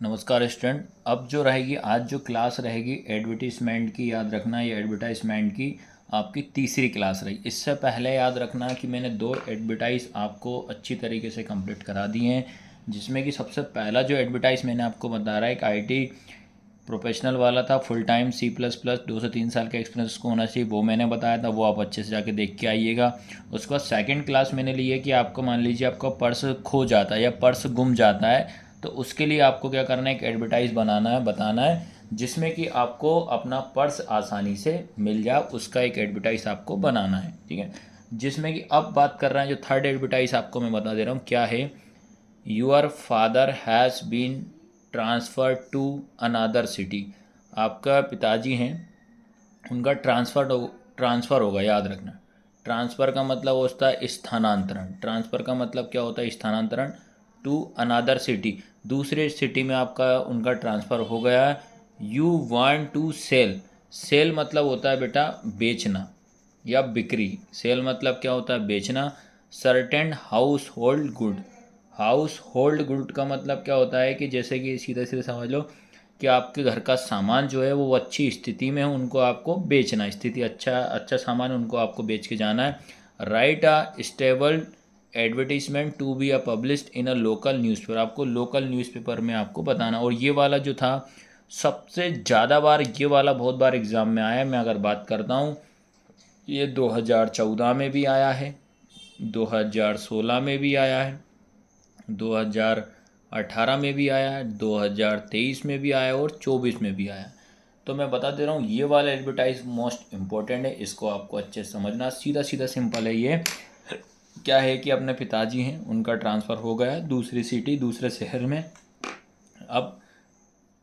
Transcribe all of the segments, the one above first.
नमस्कार स्टूडेंट। अब जो रहेगी आज जो क्लास रहेगी एडवर्टीज़मेंट की, याद रखना ये एडवर्टाइजमेंट की आपकी तीसरी क्लास रही। इससे पहले याद रखना कि मैंने 2 एडवर्टाइज़ आपको अच्छी तरीके से कंप्लीट करा दिए हैं, जिसमें कि सबसे पहला जो एडवर्टाइज़ मैंने आपको बता रहा है एक आईटी प्रोफेशनल वाला था, फुल टाइम C++, 2 से 3 साल का एक्सपीरियंस उसको होना चाहिए, वो मैंने बताया था। वो आप अच्छे से जाके देख के आइएगा। उसके बाद सेकंड क्लास मैंने ली है कि आपको मान लीजिए आपका पर्स खो जाता है या पर्स गुम जाता है, तो उसके लिए आपको क्या करना है, एक एडवर्टाइज बनाना है, बताना है, जिसमें कि आपको अपना पर्स आसानी से मिल जाए, उसका एक एडवर्टाइज आपको बनाना है। ठीक है, जिसमें कि अब बात कर रहे हैं जो थर्ड एडवर्टाइज आपको मैं बता दे रहा हूँ क्या है। Your father has been transfer to another city. आपका पिताजी हैं, उनका ट्रांसफ़र होगा, याद रखना। ट्रांसफ़र का मतलब होता है स्थानांतरण। ट्रांसफ़र का मतलब क्या होता है, स्थानांतरण। टू अनदर सिटी, दूसरे सिटी में आपका उनका ट्रांसफ़र हो गया है। You want to sell. Sell मतलब होता है बेटा बेचना या बिक्री। सेल मतलब क्या होता है, बेचना। Certain house hold good. House hold good का मतलब क्या होता है कि जैसे कि सीधे सीधे समझ लो कि आपके घर का सामान जो है वो अच्छी स्थिति में है, उनको आपको बेचना, स्थिति अच्छा अच्छा सामान उनको आपको बेच के जाना है। Write a stable advertisement to be a published in a local newspaper. आपको लोकल न्यूज़पेपर में आपको बताना। और ये वाला जो था सबसे ज़्यादा बार, ये वाला बहुत बार एग्ज़ाम में आया है। मैं अगर बात करता हूँ, ये 2014 में भी आया है, 2016 में भी आया है, 2018 में भी आया है, 2023 में भी आया है और 24 में भी आया है। तो मैं बता दे रहा हूँ ये वाला एडवर्टाइज मोस्ट इम्पोर्टेंट है, इसको आपको अच्छे से समझना। सीधा सीधा सिंपल है ये। क्या है कि अपने पिताजी हैं, उनका ट्रांसफ़र हो गया है दूसरी सिटी, दूसरे शहर में। अब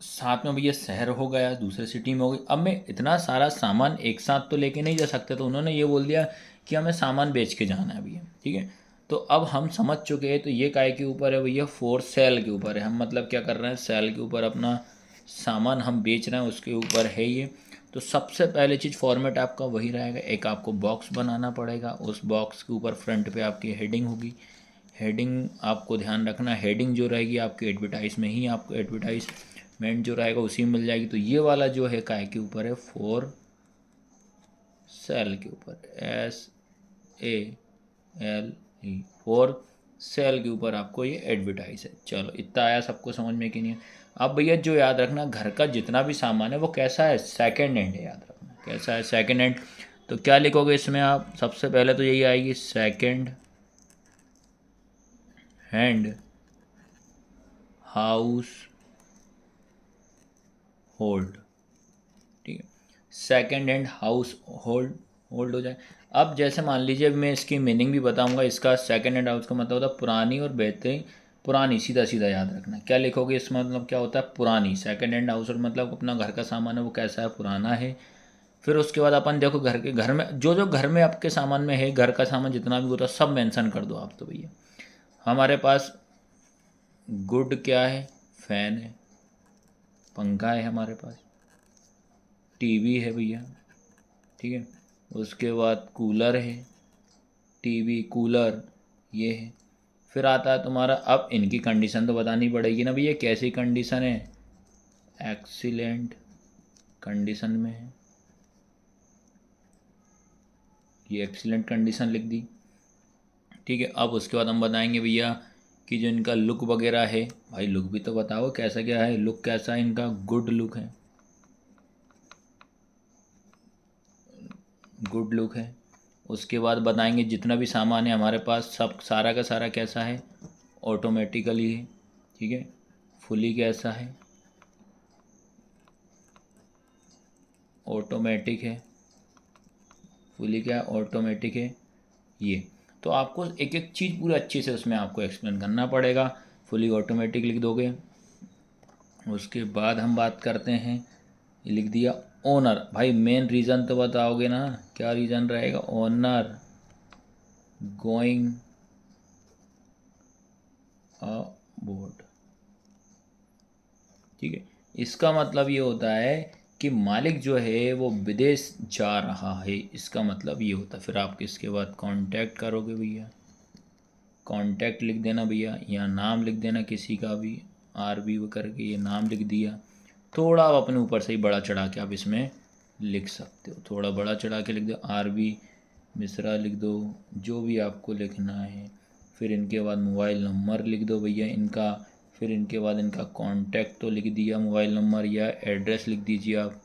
साथ में भैया शहर हो गया, दूसरे सिटी में हो गई। अब मैं इतना सारा सामान एक साथ तो लेके नहीं जा सकते, तो उन्होंने ये बोल दिया कि हमें सामान बेच के जाना है भैया। ठीक है, तो अब हम समझ चुके हैं। तो ये काय के ऊपर है भैया, फॉर सेल के ऊपर है। हम मतलब क्या कर रहे हैं, सेल के ऊपर अपना सामान हम बेच रहे हैं, उसके ऊपर है ये। तो सबसे पहले चीज़ फॉर्मेट आपका वही रहेगा, एक आपको बॉक्स बनाना पड़ेगा। उस बॉक्स के ऊपर फ्रंट पे आपकी हेडिंग होगी। हेडिंग आपको ध्यान रखना, हेडिंग जो रहेगी आपकी एडवर्टाइज में ही, आपको एडवर्टाइजमेंट जो रहेगा उसी में मिल जाएगी। तो ये वाला जो है काय के ऊपर है, फॉर सेल के ऊपर, SALE, फॉर सेल के ऊपर आपको ये एडवर्टाइज है। चलो इतना आया सबको समझ में कि नहीं है। अब भैया जो याद रखना, घर का जितना भी सामान है वो कैसा है, सेकेंड हैंड है। याद रखना कैसा है, सेकेंड हैंड। तो क्या लिखोगे इसमें आप, सबसे पहले तो यही आएगी, सेकेंड हैंड हाउस होल्ड। ठीक है, second hand house hold, hold हो जाए। अब जैसे मान लीजिए मैं इसकी मीनिंग भी बताऊंगा। इसका सेकेंड हैंड हाउस का मतलब होता है पुरानी और बेहतरीन। पुरानी, सीधा सीधा याद रखना। क्या लिखोगे इसमें, मतलब क्या होता है, पुरानी। सेकेंड हैंड हाउस होल्ड मतलब अपना घर का सामान है वो कैसा है, पुराना है। फिर उसके बाद अपन देखो घर में जो जो घर में आपके सामान में है, घर का सामान जितना भी होता है सब मेंशन कर दो आप। तो भैया हमारे पास गुड क्या है, फैन है, पंखा है हमारे पास, टीवी है भैया। ठीक है, उसके बाद कूलर है, टीवी कूलर ये है। फिर आता है तुम्हारा, अब इनकी कंडीशन तो बतानी पड़ेगी ना भैया, कैसी कंडीशन है, एक्सीलेंट कंडीशन में है। ये एक्सीलेंट कंडीशन लिख दी। ठीक है, अब उसके बाद हम बताएंगे भैया कि जो इनका लुक वगैरह है, भाई लुक भी तो बताओ कैसा क्या है, लुक कैसा है इनका, गुड लुक है, गुड लुक है। उसके बाद बताएंगे जितना भी सामान है हमारे पास सब सारा का सारा कैसा है, ऑटोमेटिकली है। ठीक है, फुली कैसा है, ऑटोमेटिक है। फुली क्या है, ऑटोमेटिक है ये। तो आपको एक एक चीज़ पूरा अच्छे से उसमें आपको एक्सप्लेन करना पड़ेगा। फुली ऑटोमेटिक लिख दोगे। उसके बाद हम बात करते हैं, ये लिख दिया ओनर। भाई मेन रीज़न तो बताओगे ना, क्या रीज़न रहेगा, ओनर गोइंग बोर्ड। ठीक है, इसका मतलब ये होता है कि मालिक जो है वो विदेश जा रहा है, इसका मतलब ये होता है। फिर आप इसके बाद कांटेक्ट करोगे भैया, कांटेक्ट लिख देना भैया, या नाम लिख देना किसी का भी, RB करके ये नाम लिख दिया। थोड़ा आप अपने ऊपर से ही बड़ा चढ़ा के आप इसमें लिख सकते हो, थोड़ा बड़ा चढ़ा के लिख दो, RB मिश्रा लिख दो, जो भी आपको लिखना है। फिर इनके बाद मोबाइल नंबर लिख दो भैया इनका। फिर इनके बाद इनका कॉन्टैक्ट तो लिख दिया, मोबाइल नंबर, या एड्रेस लिख दीजिए, आप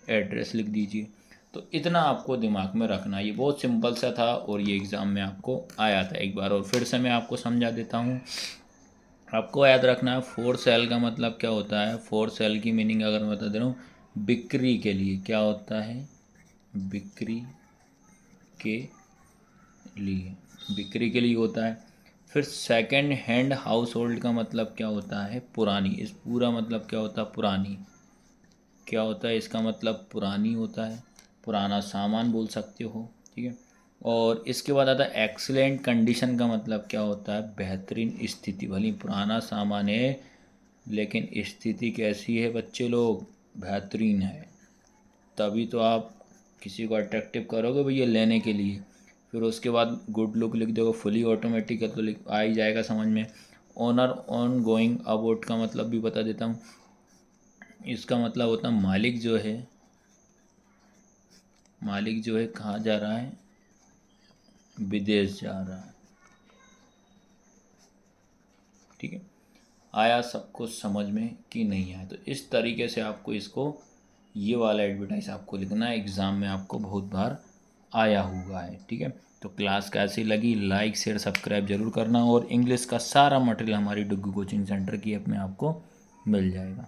एड्रेस लिख दीजिए। तो इतना आपको दिमाग में रखना, ये बहुत सिंपल सा था और ये एग्ज़ाम में आपको आया था। एक बार और फिर से मैं आपको समझा देता हूँ। आपको याद रखना है फोर सेल का मतलब क्या होता है। फोर सेल की मीनिंग अगर मैं बता दे रहा हूँ, बिक्री के लिए क्या होता है, बिक्री के लिए, बिक्री के लिए होता है। फिर सेकंड हैंड हाउस होल्ड का मतलब क्या होता है, पुरानी। इस पूरा मतलब क्या होता है, पुरानी। क्या होता है इसका मतलब, पुरानी होता है, पुराना सामान बोल सकते हो, ठीक है। और इसके बाद आता है एक्सीलेंट कंडीशन का मतलब क्या होता है, बेहतरीन स्थिति। भले पुराना सामान है लेकिन स्थिति कैसी है बच्चे लोग, बेहतरीन है, तभी तो आप किसी को अट्रैक्टिव करोगे भैया लेने के लिए। फिर उसके बाद गुड लुक लिख दोगे, फुली ऑटोमेटिक है तो लिख आ ही जाएगा समझ में। ओनर ऑन गोइंग अबाउट का मतलब भी बता देता हूँ। इसका मतलब होता है मालिक जो है, मालिक जो है कहाँ जा रहा है, विदेश जा रहा है, ठीक है। आया सबको समझ में कि नहीं आया, तो इस तरीके से आपको इसको, ये वाला एडवर्टाइज आपको लिखना है, एग्ज़ाम में आपको बहुत बार आया हुआ है, ठीक है। तो क्लास कैसी लगी, लाइक शेयर सब्सक्राइब जरूर करना, और इंग्लिश का सारा मटेरियल हमारी डुग्गू कोचिंग सेंटर की ऐप में आपको मिल जाएगा।